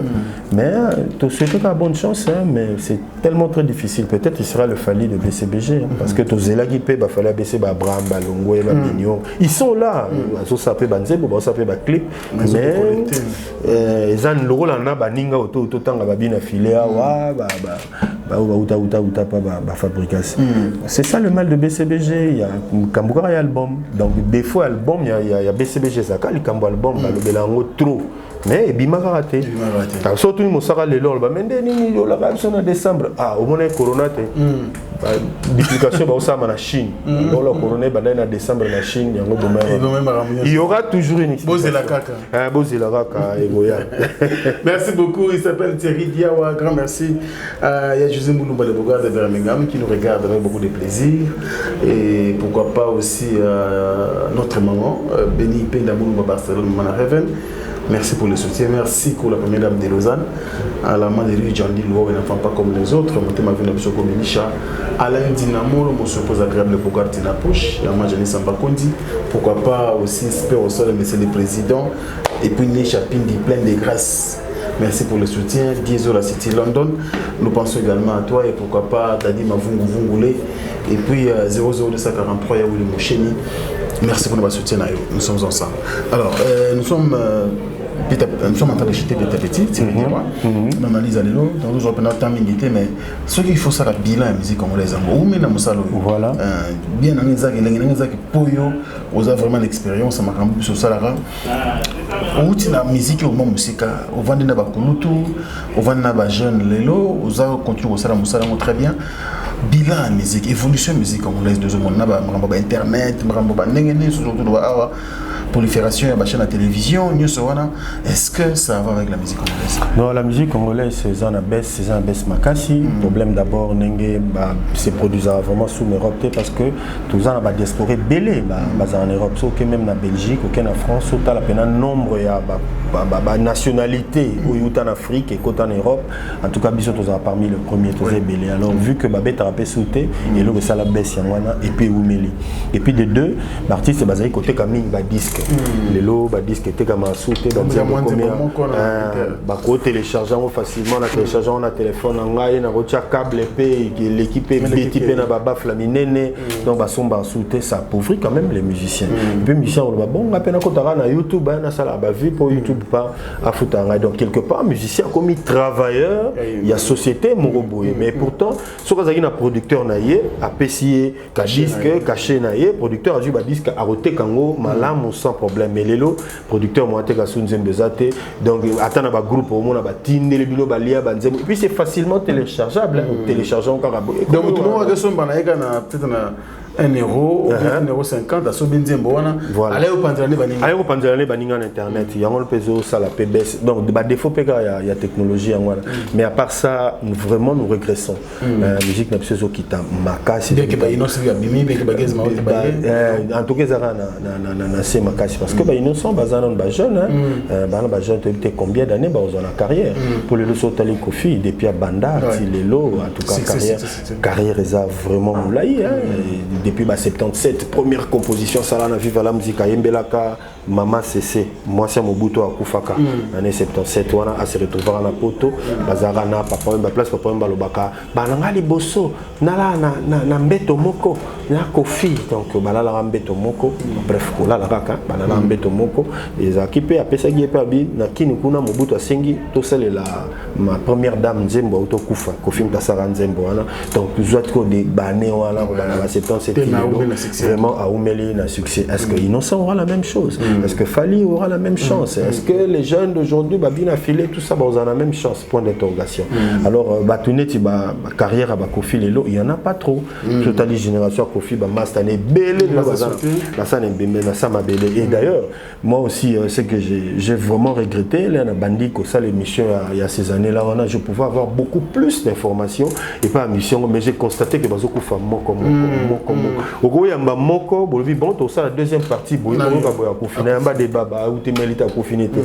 mais tout ce qui a bonne chance mais c'est tellement très difficile peut-être il sera le Fali de BCBG parce que tous zela qui peut ba fallait BC ba Abraham Balongo et ba Mignon ils sont là azo sapé banzebo ba sapé ba clip mais ezan loko la na baninga auto tanga ba bina filé wa uta pas fabrication c'est ça le mal de BCBG il y a Kambukara album donc des fois album il y a BCBG ça quand il cambo album le belango trop mais bimaka raté surtout ni mosaka lelo ba mende ni yo la version en décembre au moment corona te duplication ba osama na Chine donc le corona ba na décembre na Chine yango il y aura toujours une bozela kaka et goya merci beaucoup il s'appelle Thierry Diawa grand merci il y a José Moulumba de Boga de Birmingham qui nous regarde avec beaucoup de plaisir et pourquoi pas aussi notre maman Béni Penda Moulumba Barcelone Manaheven. Merci pour le soutien, merci pour la première dame de Lausanne, à la main de Louis Djandi Louo, n'enfant pas comme les autres, monté ma vie de Bishoko Milisha, Alain Dinamo, le monsieur pose agréable pour garder la poche, la Majani Sambakondi, pourquoi pas aussi Spère au sol, monsieur le président, et puis Nisha Pindi, plein de grâce. Merci pour le soutien, Diesel la City London, nous pensons également à toi et pourquoi pas Dadi Mavungu Vungule, et puis 00243 Yaouli Moucheni. Merci pour notre soutien, nous sommes ensemble. Alors, nous sommes en train de jeter petit à petit, on analyse à l'élo, dans nous reprenons temps milité, mais ce qu'il faut, c'est la bilan de la musique congolaise. Voilà. Bien, on a Poyo, on a vraiment l'expérience, on a un peu sur ça. On a la musique au moment musique, on vend des Kulutu, on vend des jeunes l'élo, on a continué à faire très bien. Bilan musique, évolution musique congolaise de ce monde, internet, prolifération de la chaîne à télévision, est-ce que ça va avec la musique congolaise? Non, la musique congolaise, c'est un baisse makasi. Le problème d'abord, c'est produit vraiment sous l'Europe parce que tout ça, on a diaspora belé en Europe, sauf que même en Belgique, ou en France, tout à la nombre de nationalités en Afrique et en Europe. En tout cas, ils sont parmi les premiers belé. Alors, vu que Babette a sauté, et là, ça la baisse et puis Oumeli. Et puis de deux, l'artiste est basé côté Camille, disque. disque lelo ba disque te kama soute ba dia combien ba ko télécharger facilement na télécharger na téléphone ngai na ko tia câble pe l'équipe petit pe na ba bafla minene donc ba somba soute ça appauvrit quand même les musiciens puis musicien on va bon à peine ko tara na YouTube na sala ba vu pour YouTube pas à foutre donc quelque part musicien comme travailleur il y a société moroboye mais pourtant ce que ça producteur na yé a pessier ka disque caché na yé producteur a dit ba disque a roté kango malamu sans problème mais lelo producteur moi te ka sunzembe zate donc attendre ba groupe au monde ba tindele bilo ba lia ba nzembe et puis c'est facilement téléchargeable téléchargeant encore donc tout le monde a son banaïka na peut-être na 1 euro, 1,50 € à Sobinzembo. Allez au Panzerane Baninga en internet. Il y a un peso, ça la PBS. Donc, défaut, il y a technologie. Mais à part ça, vraiment, nous régressons. La musique n'a pas besoin de Makasi. En tout cas, c'est Makasi. Parce que les innocents, les jeunes, ils combien d'années dans la carrière. Pour les autres, Kofi, depuis Banda, les lots, en tout cas, carrière, ils ont vraiment moulaï. Depuis 77, première composition, ça l'a vu à la musique à Yembelaka, Mama CC, moi c'est Mobutu à Koufaka, année 77, on a se retrouvé à la poto, Bazarana, papa en place, papa en balobaka, Bananga liboso, nala na mbeto moko, na kofi, donc balala mbeto moko, bref, kola la raka, banana mbeto moko, les équipés à Pesagi et Pabi, na Kinikuna Mobutu à Sengi, tout ça est ma première dame Nzembo auto Koufa, Kofi Mtasara Nzembo, donc nous autres des banés, voilà, 77, vraiment à Oumeli na succès. Est-ce que Innocent aura la même chose? Est-ce que Fali aura la même chance? Est-ce que les jeunes d'aujourd'hui, bien affilés, tout ça, ils ont la même chance? Point d'interrogation. Alors, Batuneti, carrière à Kofi Lelo, il n'y en a pas trop. Toute la génération Kofi, Mastane, Belé, et d'ailleurs, moi aussi, ce que j'ai vraiment regretté, là, on a bandit que ça, l'émission, il y a ces années-là, je pouvais avoir beaucoup plus d'informations et pas mission, mais j'ai constaté que beaucoup de femmes Moko yamba moko bolobi bon to ça la deuxième partie boy ko boya ko fina yamba débat ba ou temelita ko finité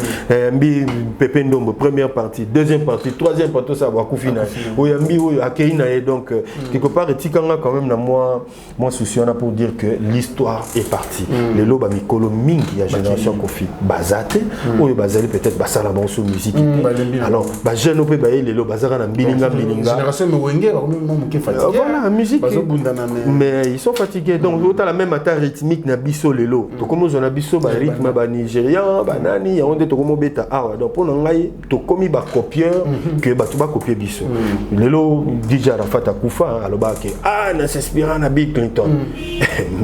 mbi Pepe Ndombo première partie deuxième partie troisième partie ça va ko fina o yambi o akeina et donc quelque part etikanga quand même na moi souci on a pour dire que l'histoire est partie les loba mikolo mingi ya génération Kofi bazate o bazali peut-être basala bon sur musique alors ba jeune op ba les loba bazara na bilinga génération Mwenge ba même ke fatigué voilà musique mais ils sont fatigués donc l'autre la même attaque rythmique na biso lelo to comme on a biso ba rythme ba nigérian ba nani ya onde to comme beta awa donc pour ngai to komi ba copieur que ba to ba copier biso lelo DJ Arafat akufa aloba ke na s'inspirant na Bill Clinton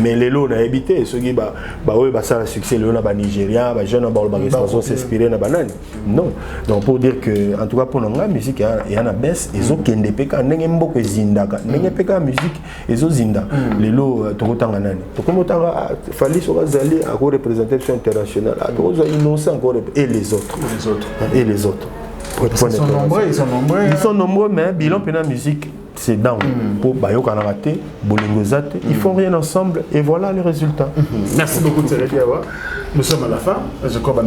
mais lelo na habité ce qui ba ouais ba ça succès lelo na ba nigérian ba jeune ba ba s'inspirer na banani non donc pour dire que en tout cas pour ngai musique ya na baisse ils ont kende peka ndenge mboko zindaka ndenge peka musique ezo zinda lelo tokotanga nani tokomotanga fali so bazali à représentation internationale tozo innocent encore et les autres ils sont nombreux mais bilan pena musique c'est down pour bayoka na raté bolingo zate ils font rien ensemble et voilà le résultat. Merci beaucoup Thierry Diawa. Nous sommes à la fin. Je crois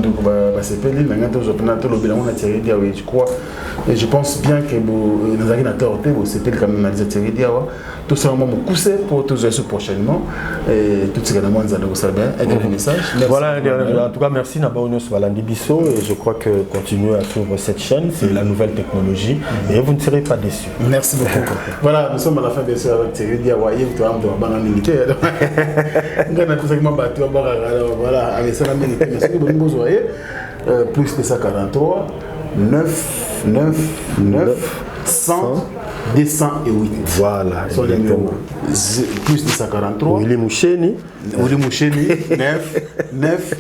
je pense bien que nous avons une tort c'était le canon de Thierry Diawa. Tout ça vraiment coussé pour tous les prochainement et tout ce que nous allons savoir un message. Voilà en tout cas merci Nabaounios Valandi Bisso et je crois que continuez à suivre cette chaîne, c'est la nouvelle technologie et vous ne serez pas déçus. Merci beaucoup. Voilà, nous sommes à la fin bien sûr avec Thierry Diawa. Voilà, avec ça, plus de 143, 9, 100, 208. Voilà, sur les numéros. Plus de 143. Willy Moucheni, 9,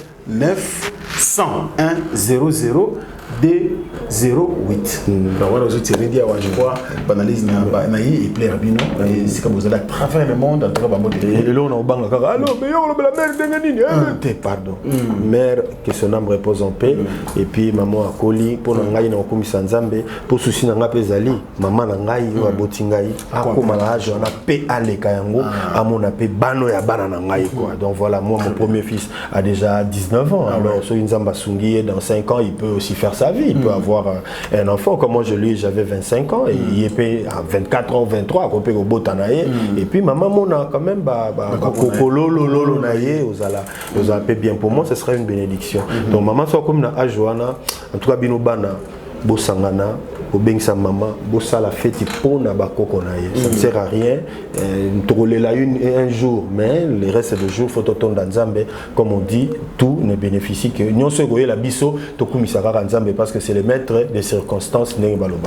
100, 1, 0, 0. D08. Voilà, je te dis, je crois, banalise et plaire bien. Et c'est comme vous allez à travers le monde, à travers le monde. Et là, on a bang alors, mais on a la mère de pardon. Mère, que son âme repose en paix. Et puis, maman a coli, pour n'engager dans le commissaire Nzambe, pour souci n'a pas zali, maman n'engager ou à botingaï, à comme à l'âge, on a paix à l'ekayango, à mon appel, bano ya banana n'engager quoi. Donc voilà, moi, mon premier fils a déjà 19 ans. Alors, sur une Nzamba Sungi, dans 5 ans, il peut aussi faire faire sa vie. Il peut avoir un enfant. Comme moi, j'avais 25 ans et il est à 24 ans, 23, on peut au Botanaye. Et puis, maman, on a quand même Kokololo naye, aux appels bien. Pour moi, ce serait une bénédiction. Donc, maman, soit comme na Ajoana, en tout cas, Binobana, Bosangana, Obengsa maman, bossa la fête pour na bakoko naye. Ça ne sert à rien. Troller la une un jour, mais le reste des jours, faut attendre dans Nzambe. Comme on dit, tout ne bénéficie que. Nous sommes la biso, Tokumisara Nzambe, parce que c'est le maître des circonstances.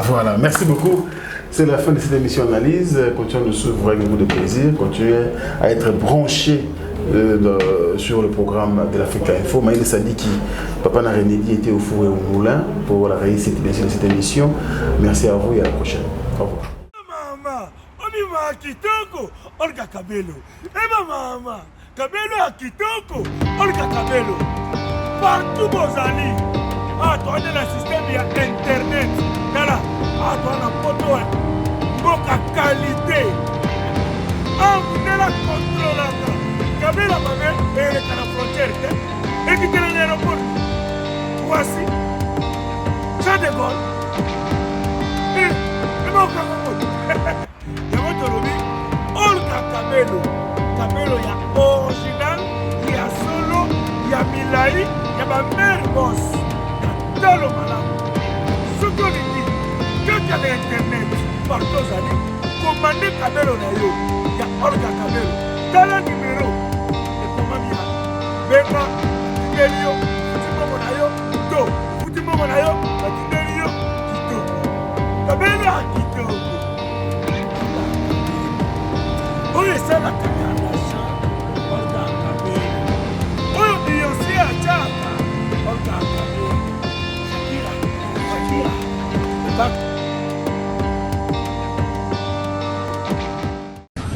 Voilà, merci beaucoup. C'est la fin de cette émission Analyse. Continuez de suivre avec beaucoup de plaisir. Continuez à être branchés sur le programme de l'Africa Info. Maïl Sadiki, Papa Narenedi était au four et au moulin pour la réussite de cette émission. Merci à vous et à la prochaine. Au revoir. Maman, on y va à Kitoko, Olga Kabelo. Maman, Kabelo à Kitoko, Olga Kabelo. Partout vos amis. Ah, toi, on a le système, il y a Internet. Là, ah, toi, on a photo, boka qualité. Ah, vous êtes la contrôle. Kabila mame et la frontière et qui est l'aéroport. Voici Jean de Gaulle. Et mon camarade. Il y a votre lobby. Olga Kabelo. Kabelo, il y a original, il y a solo, il y a Milaï, il y a ma mère boss. Il y a Talo Malam. Ce qu'on dit, quand il y a l'internet, partout aux années, commandez Kabelo Nayo. Il y a Olga Kabelo. Dans le numéro. Beka, Tiberio, Futimo Nayo, To, Futimo Nayo, Tiberio, Kito. Kabela Kito. Oui, c'est la Kabela. Olga Kabela. Oui, il y a aussi à Tchaka. Olga Kabela. Shakira.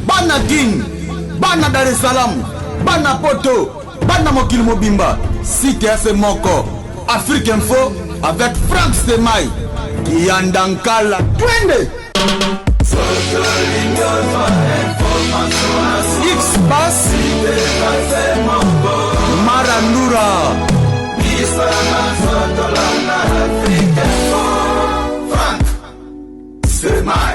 Bana Guine, Bana Dar es Salaam, Bana Poto, Bana Mokil Mobimba, Cité FM Moko, Afrique Info avec Franck Semaï, Yandankala, Twende. X-Bass, Marandura, Franck Semaï.